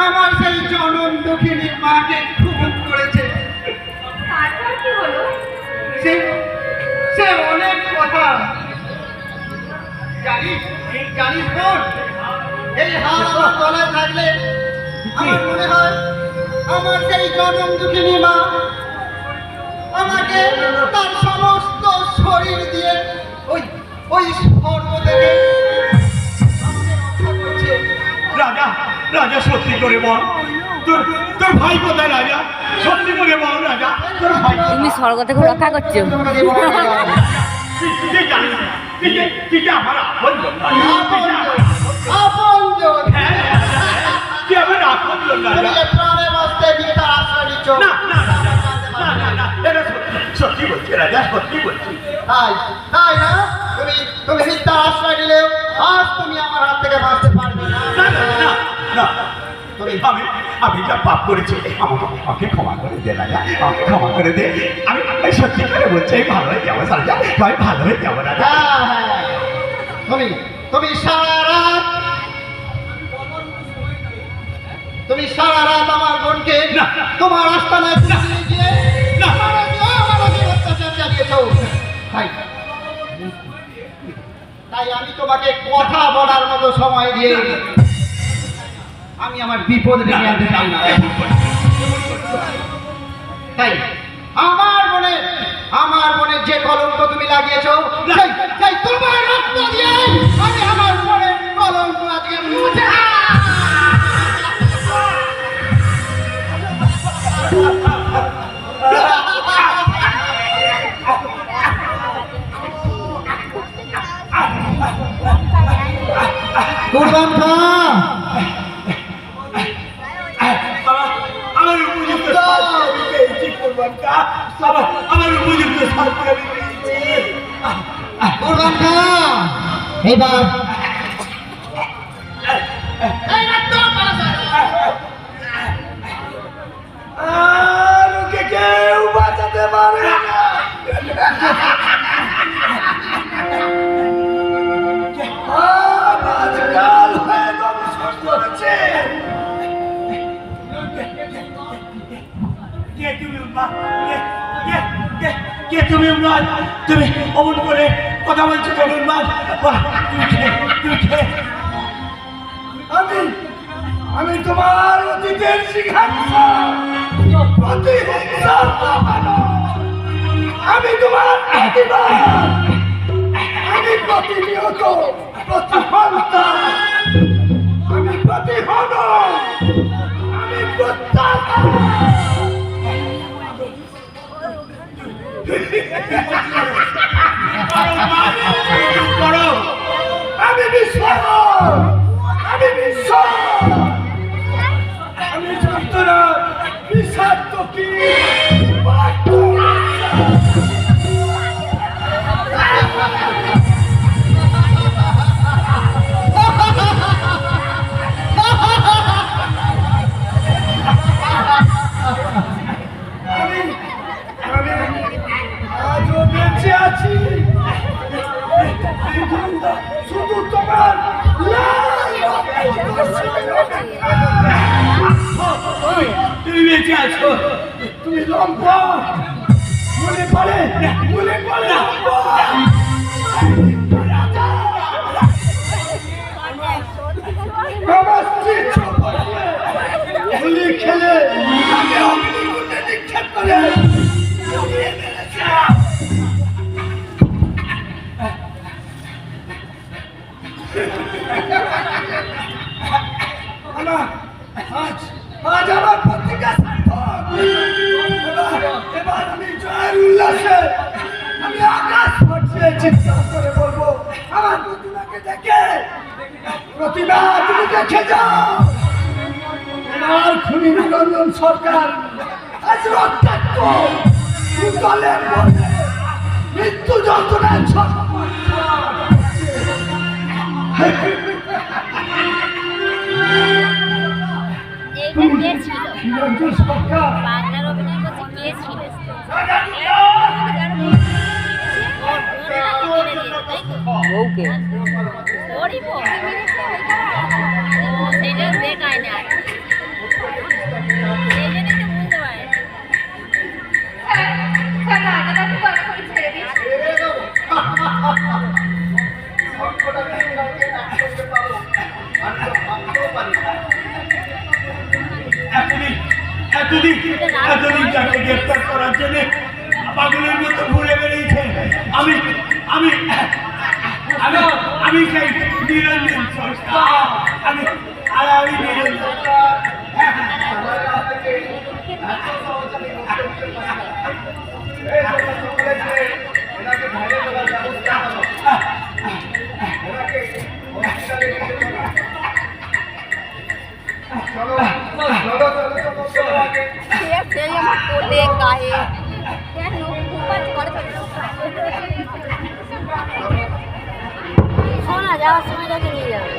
আমার সেই জনম দুঃখিনী মাকে খুন করেছে। সে অনেক কথা জানিস বোন, এই হার আমার গলায় থাকলে আমার মনে হয় আমার সেই জনম দুঃখিনী মা আমাকে তার সমস্ত শরীর দিয়ে ওই স্বর্গ থেকে রাজা রাজা সত্যি করে বল, তোর ভাই কোথায়? রাজা সত্যি করে বল, রাজা তোর ভাই। তুমি স্বর্গ থেকে রক্ষা করছো? আমার আপনজন, সত্যি বলছি রাজা, সত্যি বলছি। তাই না? তুমি মিথ্যার আশ্রয় নিলেও আজ তুমি আমার হাত থেকে বাঁচতে পারবে না। আমি যা পাপ করেছি আমাকে ক্ষমা করে দে রাজা, আমাকে ক্ষমা করে দে। আমি সত্যি করে বলছি ভালো হয়ে যাবো রাজা, ভাই ভালো হয়ে যাবো রাজা। তুমি সারা রাত আমার বোনকে তোমার আস্তানায় গিয়ে অত্যাচার চালিয়েছ। তাই আমি তোমাকে কথা বলার মতো সময় দিয়ে আমি আমার বিপদ ডেকে আনতে চাই না। তাই আমার মনে যে কলঙ্ক তুমি লাগিয়েছ, তোমার রক্ত দিয়ে আমি আমার মনের কলঙ্ক আজকে মুছে। কুরবান খা, আমার উপযুক্ত কুরবান খা, আমার উপযুক্ত শাস্তি আমি পেয়েছি। কুরবান খা। এবার ওকে কেউ বাঁচাতে পারে না। আজকাল হয়ে ধ্বংস করেছে। তুমি তুমি অমন করে কথা বলছো কেন? আমি তোমার অতীতের সিংহাসন প্রতিহিংসা আমি তোমার প্রতিবাদ, আমি প্রতিনিয়ত প্রতিহন্তা, আমি প্রতিহন, আমি প্রত্যাখ্যান। তুমি বেঁচে আছো, তুমি লম্বা মনে পড়ে আমার স্ত্রী হোলি খেলে আমি অগ্নিকুণ্ডে নিক্ষেপ করে পুড়িয়ে মেরেছিলাম। আজ আমার পত্রিকা সার্থক। এবার আমি জয়ের উল্লাসে আমি আকাশ ফাটিয়ে চিৎকার করে বলবো, আমার প্রতিমাকে দেখে, প্রতিমা তুমি দেখে যাও, আমার খুনি নিরঞ্জন সরকার আজ রক্তাক্ত ভূতলের মধ্যে মৃত্যু যন্ত্রণায় ছটফট এইটা কে ছিল? নিরঞ্জন সরকার বাংলার অভিনয় করছে কে ছিল? বউকে ওরই বউ। সেটা দেখায় না, সেই জন্য তো বুঝতে পারে। এতদিন তাকে গ্রেফতার করার জন্য পাগলের মতো ঘুরে বেরিয়েছে। আমি আমি আমি আমি সেই নিরঞ্জন সরকার, আমি নিরঞ্জন। শোনা যাওয়ার সময় নিয়ে যাবে।